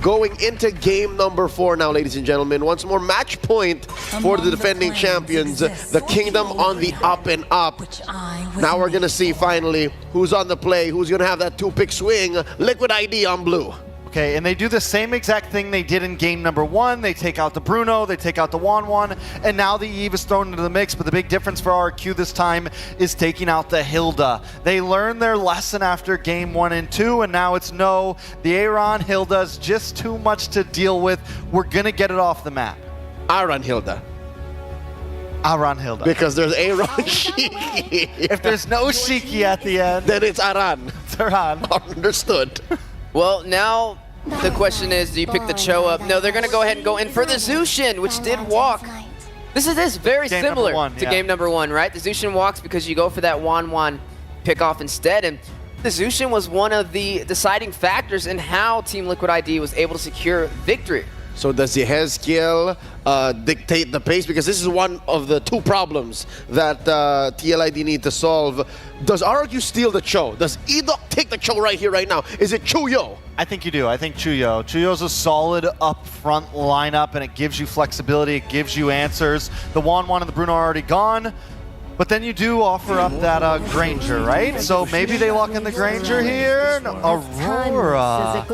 Going into game number 4 now, ladies and gentlemen. Once more, match point for the defending champions. The Kingdom on the up and up. Now we're going to see finally who's on the play, who's going to have that 2-pick swing. Liquid ID on blue. Okay, and they do the same exact thing they did in game number 1. They take out the Bruno, they take out the Wan, and now the Eve is thrown into the mix, but the big difference for RRQ this time is taking out the Hilda. They learned their lesson after game 1 and 2, and now it's no, the Aaron Hilda's just too much to deal with. We're gonna get it off the map. Aaron Hilda. Aaron Hilda. Because there's Aaron Shiki. If there's no Shiki at the end, then it's Aran. It's Aran. Understood. Well, now the question is, do you pick the Cho up? No, they're going to go ahead and go in for the Zushin, which did walk. This is very game similar to game number 1, right? The Zushin walks because you go for that Wan pick off instead. And the Zushin was one of the deciding factors in how Team Liquid ID was able to secure victory. So does the Hezkiel dictate the pace? Because this is one of the 2 problems that TLID need to solve. Does RRQ steal the Cho? Does Edok take the Cho right here, right now? Is it Chuyo? I think you do. I think Chuyo. Chuyo's a solid up-front lineup, and it gives you flexibility. It gives you answers. The Wan and the Bruno are already gone. But then you do offer up that Granger, right? So maybe they lock in the Granger here. No, Aurora.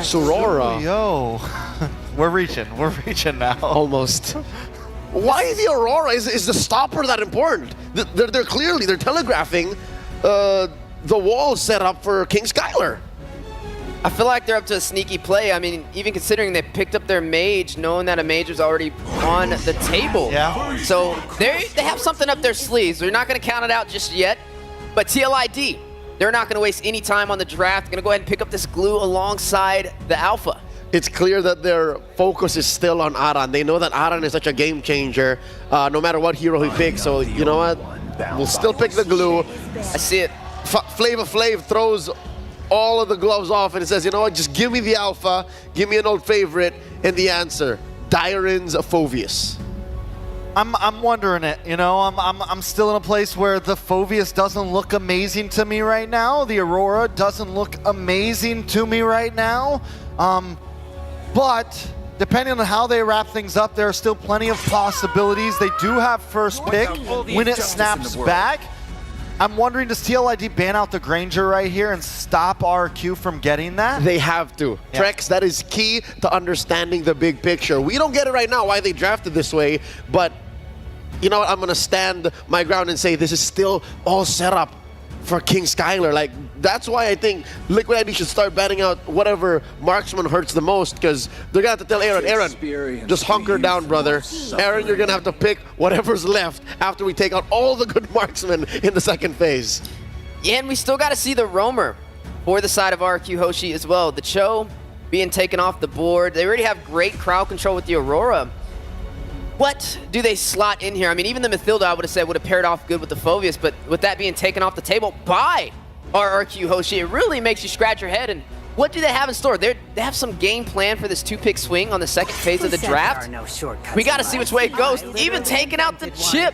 Sorora. Yo. We're reaching now. Almost. Why the Aurora? Is the stopper that important? They're clearly, they're telegraphing the wall set up for King Skylar. I feel like they're up to a sneaky play. I mean, even considering they picked up their mage, knowing that a mage was already on the table. Yeah. So they have something up their sleeves. They're not going to count it out just yet. But TLID, they're not going to waste any time on the draft. Going to go ahead and pick up this glue alongside the Alpha. It's clear that their focus is still on Aran. They know that Aran is such a game changer, no matter what hero he picks. So, you know what? We'll still pick the glue. I see it. Flavor Flav throws all of the gloves off and it says, you know what, just give me the Alpha, give me an old favorite, and the answer, Dyron's Phoveus. I'm wondering it, you know, I'm still in a place where the Phoveus doesn't look amazing to me right now. The Aurora doesn't look amazing to me right now. But depending on how they wrap things up, there are still plenty of possibilities. They do have first pick when it snaps back. I'm wondering, does TLID ban out the Granger right here and stop RRQ from getting that? They have to. Yeah. Trex, that is key to understanding the big picture. We don't get it right now why they drafted this way, but you know what? I'm going to stand my ground and say this is still all set up for King Skylar. Like, that's why I think Liquid ID should start banning out whatever marksman hurts the most, because they're going to have to tell Aaron, just hunker down, brother. Aaron, you're going to have to pick whatever's left after we take out all the good marksmen in the second phase. Yeah, and we still got to see the roamer for the side of RRQ Hoshi as well. The Cho being taken off the board. They already have great crowd control with the Aurora. What do they slot in here? I mean, even the Mathilda, I would have said, would have paired off good with the Phoveus, but with that being taken off the table by RRQ Hoshi, it really makes you scratch your head. And what do they have in store? They have some game plan for this 2-pick swing on the second phase of the draft. We got to see which way it goes. Even taking out the chip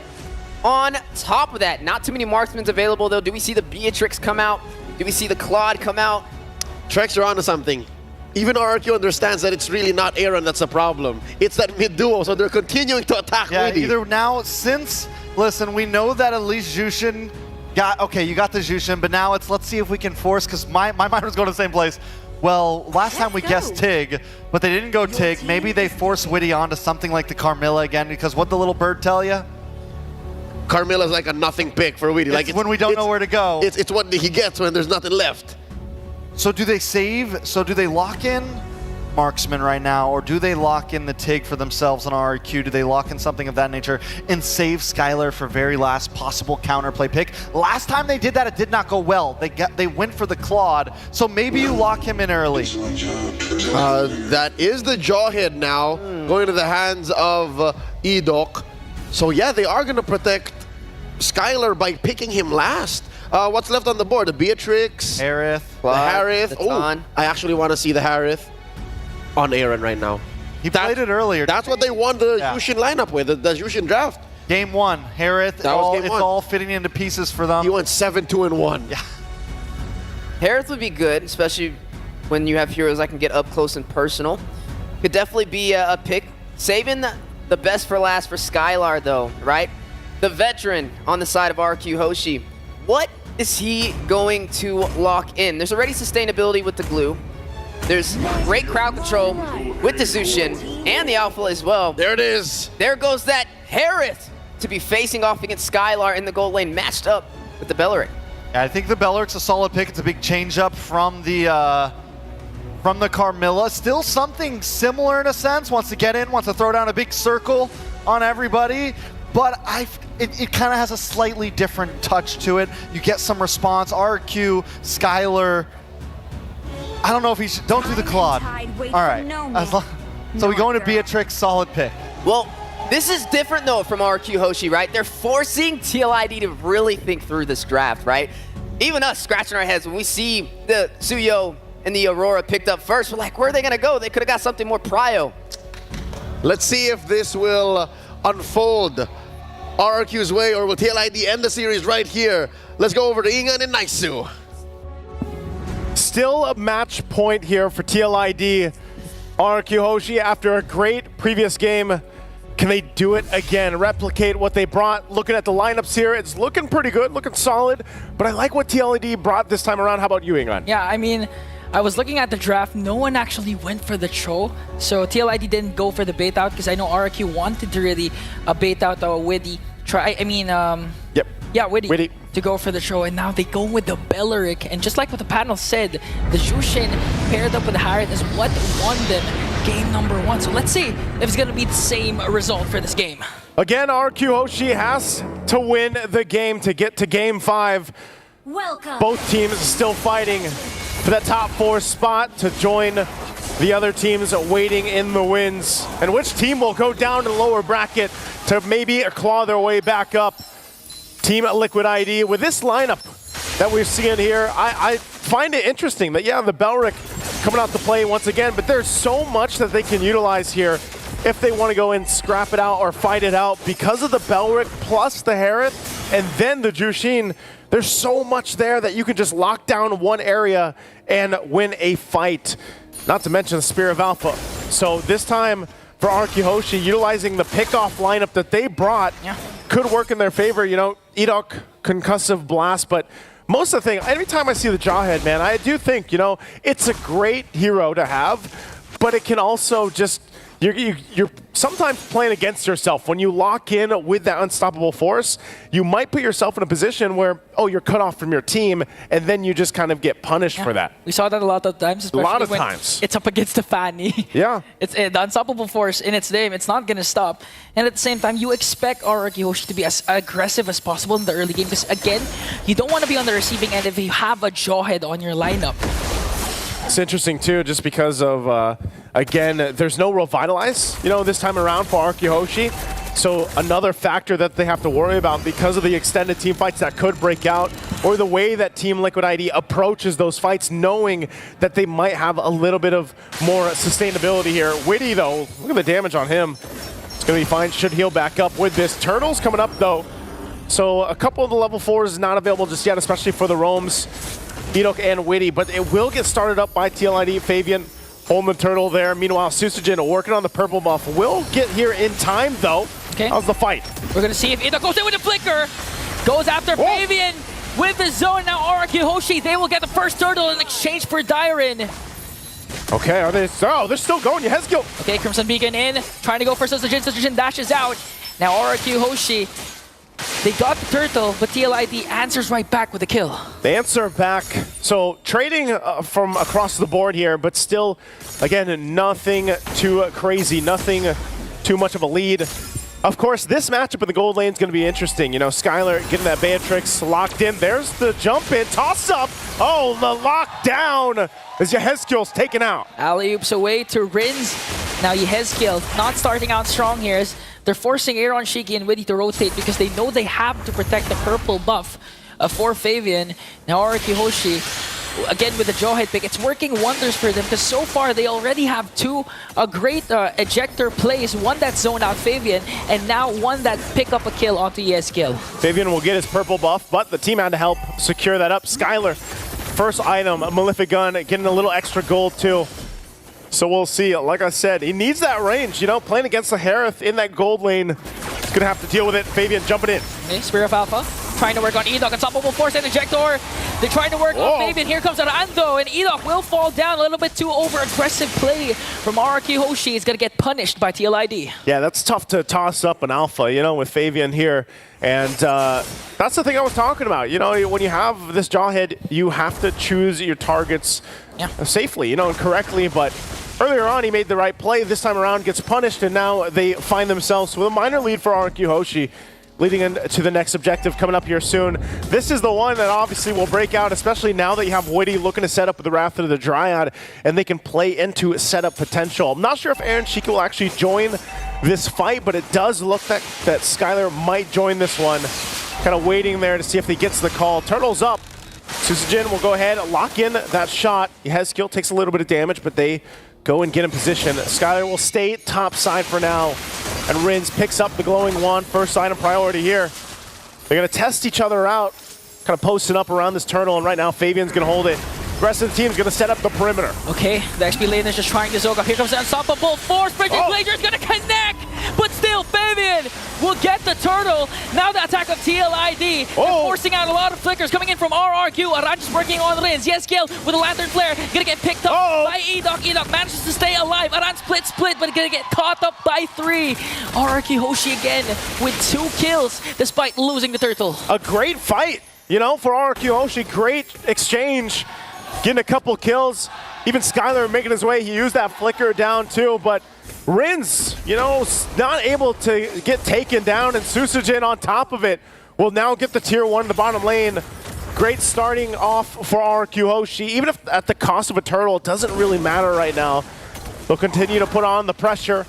on top of that. Not too many marksmen available, though. Do we see the Beatrix come out? Do we see the Claude come out? Trex, you're onto something. Even RRQ understands that it's really not Aaron that's a problem. It's that mid-duo, so they're continuing to attack Weedy. Either now, since, listen, we know that at least Jushin got, okay, you got the Jushin, but now it's, let's see if we can force, because my mind was going to the same place. Well, last time we guessed Tig, but they didn't go Tig. Maybe they force Witty onto something like the Carmilla again, because what the little bird tell you? Carmilla's like a nothing pick for Weedy. Like when we don't know where to go. It's what he gets when there's nothing left. So do they save, so do they lock in Marksman right now, or do they lock in the TIG for themselves on RRQ? Do they lock in something of that nature and save Skylar for very last possible counterplay pick? Last time they did that, it did not go well. They went for the Claude, so maybe you lock him in early. That is the Jawhead now, going to the hands of Edok. So yeah, they are going to protect Skylar by picking him last. What's left on the board? The Beatrix, Harith, the Harith. Oh, I actually want to see the Harith on Aaron right now. He played it earlier. That's what they won the Yushin lineup with, the Yushin draft. Game 1, Harith, it's all fitting into pieces for them. He went 7-2-1. Yeah. Harith would be good, especially when you have heroes that can get up close and personal. Could definitely be a pick. Saving the best for last for Skylar, though, right? The veteran on the side of RRQ Hoshi. What is he going to lock in? There's already sustainability with the glue. There's great crowd control with the Zushin and the Alpha as well. There it is. There goes that Harith to be facing off against Skylar in the gold lane, matched up with the Belleric. Yeah, I think the Belleric's a solid pick. It's a big change up from the Carmilla. Still something similar in a sense. Wants to get in, wants to throw down a big circle on everybody. But it kind of has a slightly different touch to it. You get some response. RRQ, Skylar. I don't know if he should. Don't do the Claude. All right. So we go into Beatrix, solid pick. Well, this is different though from RRQ Hoshi, right? They're forcing TLID to really think through this draft, right? Even us scratching our heads when we see the Suyo and the Aurora picked up first. We're like, where are they gonna go? They could have got something more prio. Let's see if this will unfold RRQ's way, or will TLID end the series right here? Let's go over to Ingan and Naisu. Still a match point here for TLID. RRQ Hoshi, after a great previous game, can they do it again? Replicate what they brought? Looking at the lineups here, it's looking pretty good, looking solid, but I like what TLID brought this time around. How about you, Ingan? Yeah, I mean, I was looking at the draft. No one actually went for the Cho, so TLID didn't go for the bait out because I know RRQ wanted to really bait out a Witty. Yep. Yeah, Witty. Witty. To go for the Cho, and now they go with the Belleric. And just like what the panel said, the Jushin paired up with the Harith is what won them game number 1. So let's see if it's going to be the same result for this game. Again, RRQ Hoshi has to win the game to get to game 5. Welcome. Both teams still fighting for that top 4 spot to join the other teams waiting in the wins. And which team will go down to the lower bracket to maybe claw their way back up? Team Liquid ID. With this lineup that we're seeing here, I find it interesting that, yeah, the Belleric coming out to play once again, but there's so much that they can utilize here if they want to go and scrap it out or fight it out. Because of the Belleric plus the Harith and then the Jushin, there's so much there that you can just lock down one area and win a fight. Not to mention the Spear of Alpha. So this time for RRQ Hoshi, utilizing the pickoff lineup that they brought, could work in their favor. You know, Edok, concussive blast, but most of the thing, every time I see the Jawhead, man, I do think, you know, it's a great hero to have, but it can also just, you're sometimes playing against yourself. When you lock in with that unstoppable force, you might put yourself in a position where, oh, you're cut off from your team, and then you just kind of get punished for that. We saw that a lot of times, especially a lot of when times. It's up against the Fanny. Yeah. It's the unstoppable force in its name. It's not going to stop. And at the same time, you expect RRQ Hoshi to be as aggressive as possible in the early game because, again, you don't want to be on the receiving end if you have a Jawhead on your lineup. It's interesting, too, just because of, again, there's no Revitalize, you know, this time around for RRQ Hoshi. So another factor that they have to worry about because of the extended team fights that could break out, or the way that Team Liquid ID approaches those fights, knowing that they might have a little bit of more sustainability here. Witty, though, look at the damage on him. It's going to be fine. Should heal back up with this. Turtle's coming up, though. So a couple of the level 4s is not available just yet, especially for the roams. Edok and Witty, but it will get started up by TLID. Fabian holding the turtle there. Meanwhile, Susujin working on the purple buff. Will get here in time, though. Okay. How's the fight? We're going to see if Edok goes in with the flicker. Goes after Fabian with the zone. Now RRQ Hoshi, they will get the first turtle in exchange for Dyren. Okay, are they? Oh, they're still going. Yehezkiel. Okay, Crimson Beacon in. Trying to go for Susujin. Susujin dashes out. Now RRQ Hoshi, they got the turtle, but TLID answers right back with a kill. They answer back. So trading from across the board here, but still, again, nothing too crazy, nothing too much of a lead. Of course, this matchup in the gold lane is going to be interesting. You know, Skylar getting that Beatrix locked in. There's the jump in, toss up. Oh, the lockdown as Yehezkiel's taken out. Alley-oops away to Rins. Now Yehezkiel not starting out strong here as they're forcing Aaron, Shiki, and Witty to rotate because they know they have to protect the purple buff for Fabian. Now RRQ Hoshi, again with the Jawhead pick, it's working wonders for them because so far they already have two great ejector plays. One that zoned out Fabian, and now one that pick up a kill onto Yehezkiel. Fabian will get his purple buff, but the team had to help secure that up. Skylar first item, a Malefic Gun, getting a little extra gold too. So we'll see. Like I said, he needs that range. You know, playing against the Harith in that gold lane, he's going to have to deal with it. Fabian jumping in. Okay, Spear of Alpha. Trying to work on Edok. Unstoppable Force and Ejector. They're trying to work on Fabian. Here comes Arando, and Edok will fall down. A little bit too over-aggressive play from RRQ Hoshi. He's going to get punished by TLID. Yeah, that's tough to toss up an Alpha, you know, with Fabian here. And that's the thing I was talking about. You know, when you have this Jawhead, you have to choose your targets safely, you know, and correctly. But earlier on, he made the right play. This time around, gets punished, and now they find themselves with a minor lead for RRQ Hoshi, leading into the next objective coming up here soon. This is the one that obviously will break out, especially now that you have Witty looking to set up with the Wrath of the Dryad, and they can play into setup potential. I'm not sure if RNG will actually join this fight, but it does look that Skylar might join this one. Kind of waiting there to see if he gets the call. Turtle's up. Susujin will go ahead, lock in that shot. Hezkiel takes a little bit of damage, but they go and get in position. Skylar will stay top side for now. And Rins picks up the glowing wand, first item priority here. They're going to test each other out, kind of posting up around this turtle, and right now Fabian's going to hold it. The rest of the team's going to set up the perimeter. Okay, the XP lane is just trying to Zoga. Here comes the Unstoppable Force. Bridging Glacier is going to connect, but still Fabian will get the turtle. Now the attack of TLID, forcing out a lot of flickers coming in from RRQ. Aran just working on Rins. Yesgiel with a Lantern Flare, going to get picked up by Edok. Edok manages to stay alive. Aran split, but going to get caught up by 3. RRQ Hoshi again with 2 kills despite losing the turtle. A great fight, you know, for RRQ Hoshi. Great exchange. Getting a couple kills. Even Skylar making his way. He used that flicker down too, but Rins, you know, not able to get taken down, and Susujin on top of it will now get the tier 1 in the bottom lane. Great starting off for RRQ Hoshi. Even if at the cost of a turtle, it doesn't really matter right now. They'll continue to put on the pressure,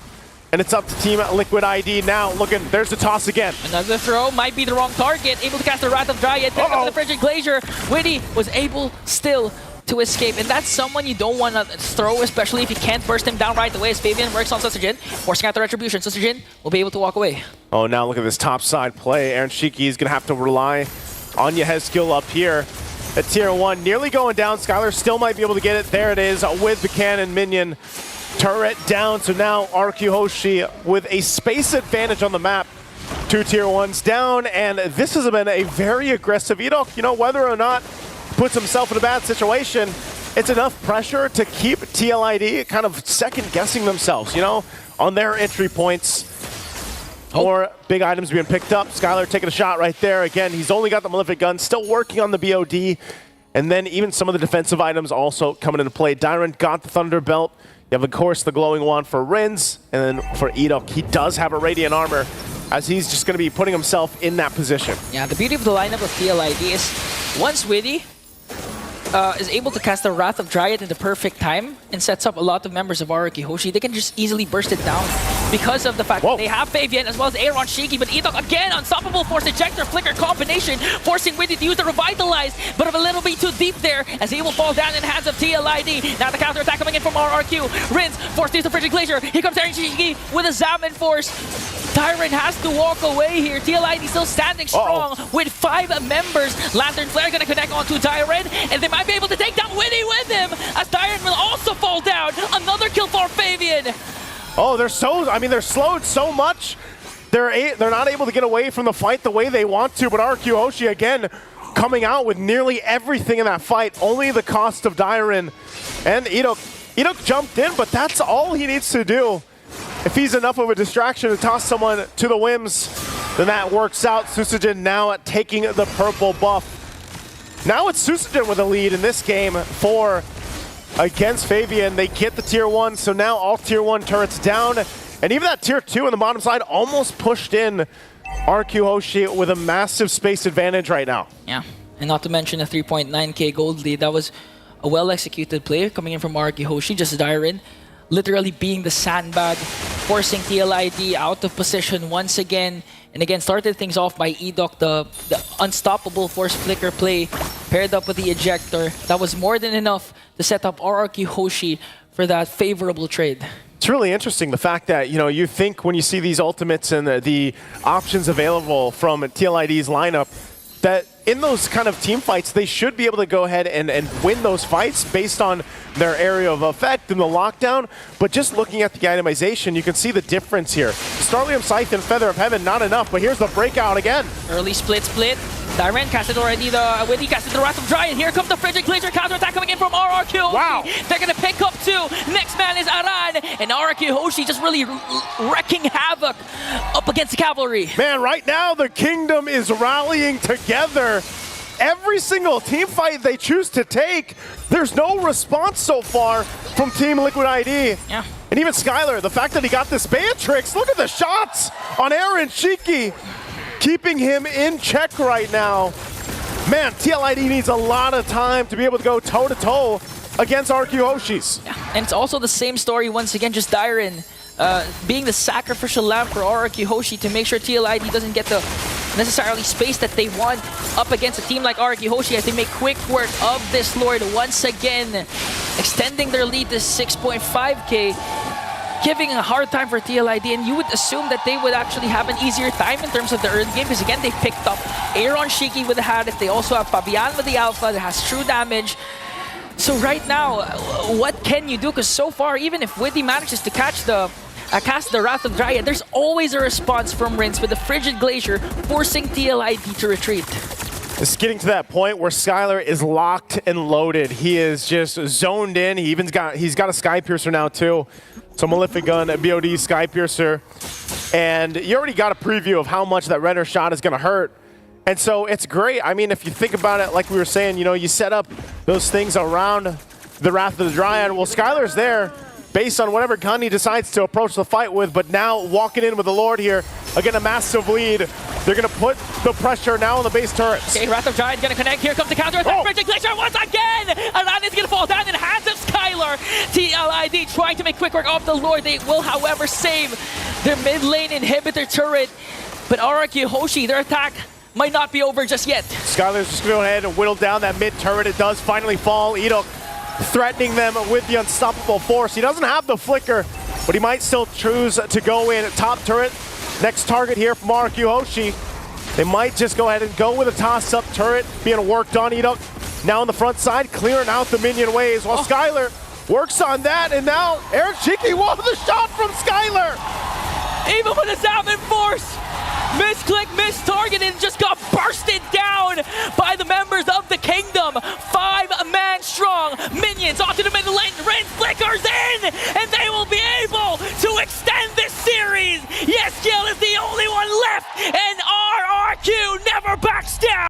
and it's up to Team Liquid ID now. Looking, there's the toss again. Another throw, might be the wrong target. Able to cast the Wrath of Dryad, pick up the Frigid Glacier. Witty was able still to escape, and that's someone you don't want to throw, especially if you can't burst him down right away, as Fabian works on Susujin, forcing out the Retribution. Susujin will be able to walk away. Oh, now look at this top side play. Aaron Shiki is going to have to rely on Yehezkiel up here at tier 1. Nearly going down. Skylar still might be able to get it. There it is with the cannon minion. Turret down, so now RQ Hoshi with a space advantage on the map. 2 tier 1s down, and this has been a very aggressive Edok. You know, whether or not puts himself in a bad situation, it's enough pressure to keep TLID kind of second-guessing themselves, you know, on their entry points. More big items being picked up. Skylar taking a shot right there. Again, he's only got the Malefic Gun, still working on the BOD. And then even some of the defensive items also coming into play. Dyron got the Thunder Belt. You have, of course, the glowing wand for Rins. And then for Edok, he does have a Radiant Armor, as he's just going to be putting himself in that position. Yeah, the beauty of the lineup of TLID is once Witty is able to cast the Wrath of Dryad in the perfect time and sets up a lot of members of RRQ Hoshi, they can just easily burst it down because of the fact that they have Fabian as well as Aaron Shiki, but Edok again, Unstoppable Force Ejector Flicker combination, forcing Witty to use the Revitalize, but a little bit too deep there as he will fall down in the hands of TLID. Now the counter attack coming in from RRQ. Rins forced to use the Frigid Glacier. Here comes Aaron Shiki with a Salmon Force. Tyrant has to walk away here. TLID still standing strong with 5 members. Lantern Flare gonna connect onto Tyrant, and they might be able to take down Witty with him, as Tyrant will also fall down. Another kill for Fabian. Oh, they're slowed so much. They're not able to get away from the fight the way they want to, but RQ Hoshi again coming out with nearly everything in that fight. Only the cost of Dyron, and Edok jumped in, but that's all he needs to do. If he's enough of a distraction to toss someone to the whims, then that works out. Susujin now taking the purple buff. Now it's Susujin with a lead in this game against Fabian. They get the tier 1, so now all tier 1 turrets down. And even that tier 2 on the bottom side almost pushed in RQ Hoshi with a massive space advantage right now. Yeah, and not to mention a 3.9k gold lead. That was a well-executed play coming in from RQ Hoshi, just Dyron literally being the sandbag, forcing TLID out of position once again. And again, started things off by Edok, the Unstoppable Force Flicker play, paired up with the Ejector. That was more than enough to set up RRQ Hoshi for that favorable trade. It's really interesting, the fact that, you know, you think when you see these ultimates and the options available from TLID's lineup, that in those kind of team fights, they should be able to go ahead and win those fights based on their area of effect and the lockdown. But just looking at the itemization, you can see the difference here. Starlium Scythe and Feather of Heaven, not enough, but here's the breakout again. Early split. Diren casted already the Witty casted the Wrath of Dry, and here comes the Frigid Glacier counterattack coming in from RRQ. Wow. They're gonna pick up 2. Next man is Aran, and RRQ Hoshi just really wrecking havoc up against the cavalry. Man, right now the kingdom is rallying together. Every single team fight they choose to take, there's no response so far from Team Liquid ID. Yeah. And even Skylar, the fact that he got this Beatrix, look at the shots on Aaron Shiki, keeping him in check right now. Man, TLID needs a lot of time to be able to go toe-to-toe against RRQ Hoshis. And it's also the same story once again, just Diren being the sacrificial lamb for RRQ Hoshi to make sure TLID doesn't get the necessarily space that they want up against a team like RRQ Hoshi as they make quick work of this Lord once again, extending their lead to 6.5k, giving a hard time for TLID, and you would assume that they would actually have an easier time in terms of the early game because again they picked up Aaron Shiki with the Hadith, they also have Fabian with the Alpha that has true damage. So right now, what can you do? Because so far, even if Widdy manages to catch the cast the Wrath of Dryad, there's always a response from Rince with the Frigid Glacier forcing TLID to retreat. It's getting to that point where Skylar is locked and loaded. He is just zoned in. He's got a Sky Piercer now too. So Malefic Gun, BOD Sky Piercer. And you already got a preview of how much that Renner shot is gonna hurt. And so it's great. I mean, if you think about it, like we were saying, you know, you set up those things around the Wrath of the Dryad. Well, Skylar's there based on whatever gun he decides to approach the fight with, but now walking in with the Lord here, again, a massive lead. They're going to put the pressure now on the base turrets. Okay, Wrath of Giant going to connect. Here comes the counter attack. Frigid Glacier once again! Aran is going to fall down in the hands of Skylar. TLID trying to make quick work of the Lord. They will, however, save their mid lane inhibitor turret. But RRQ Hoshi, their attack might not be over just yet. Skylar's just going to go ahead and whittle down that mid turret. It does finally fall. Edok threatening them with the unstoppable force. He doesn't have the flicker, but he might still choose to go in. Top turret, next target here from RRQ Hoshi. They might just go ahead and go with a toss-up turret being worked on. Edok now on the front side, clearing out the minion waves while Skylar works on that, and now Aaron Shiki, whoa, the shot from Skylar! Even with a Salmon Force, misclick, mistargeted, and just got bursted down by the members of the